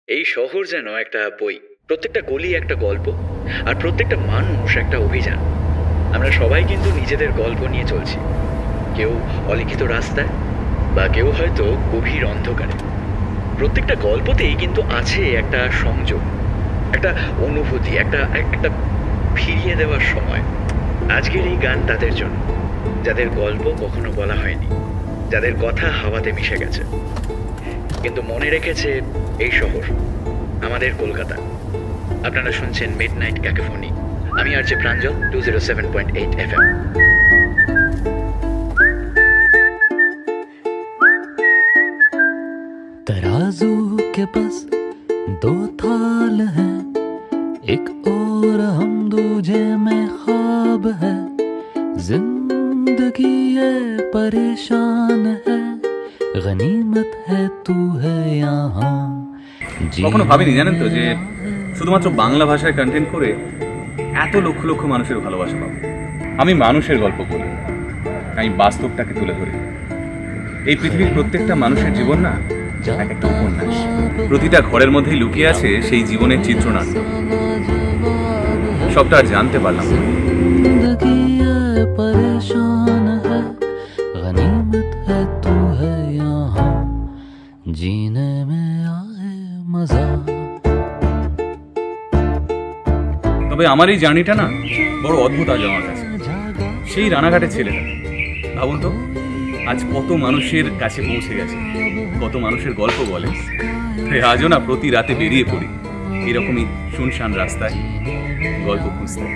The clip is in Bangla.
এই শহর যেন একটা বই, প্রত্যেকটা গলি একটা গল্প, আর প্রত্যেকটা মানুষ একটা অভিযান। আমরা সবাই কিন্তু নিজেদের গল্প নিয়ে চলছি, কেউ অলিখিত রাস্তায়, বা কেউ হয়তো গভীর অন্ধকারে। প্রত্যেকটা গল্পতেই কিন্তু আছে একটা সংযোগ, একটা অনুভূতি, একটা একটা ফিরিয়ে দেওয়ার সময়। আজকের এই গান তাদের জন্য, যাদের গল্প কখনো বলা হয়নি, যাদের কথা হাওয়াতে মিশে গেছে, কিন্তু মনে রেখেছে এই শহর, আমাদের কলকাতা। আপনারা শুনছেন মিডনাইট ক্যাকোফনি। আমি আরজে প্রাঞ্জল, 207.8 FM। तराजू के बस दो थाल हैं, एक और हम दूजे में ख्वाब है। जिंदगी ये परेशान है, गनीमत है तू है यहाँ। কখনো ভাবিনি জানেন তো যে শুধুমাত্র বাংলা ভাষায় কন্টেন্ট করে এত লক্ষ লক্ষ মানুষের ভালোবাসা পাবো। আমি মানুষের গল্প বলি, আমি বাস্তবটাকে তুলে ধরি। এই পৃথিবীর প্রত্যেকটা মানুষের জীবন না এক একটা উপন্যাস, প্রতিটা ঘরের মধ্যেই লুকিয়ে আছে সেই জীবনের চিত্রনাট্য। সবটা আর জানতে পারলাম না। তবে আমার এই জার্নিটা না বড় অদ্ভুত আজ আমার কাছে। সেই রানাঘাটের ছেলেটা, ভাবুন তো আজ কত মানুষের কাছে পৌঁছে গেছে, কত মানুষের গল্প বলে। আজও না প্রতি রাতে বেরিয়ে পড়ি এরকমই শুনশান রাস্তায় গল্প খুঁজতে।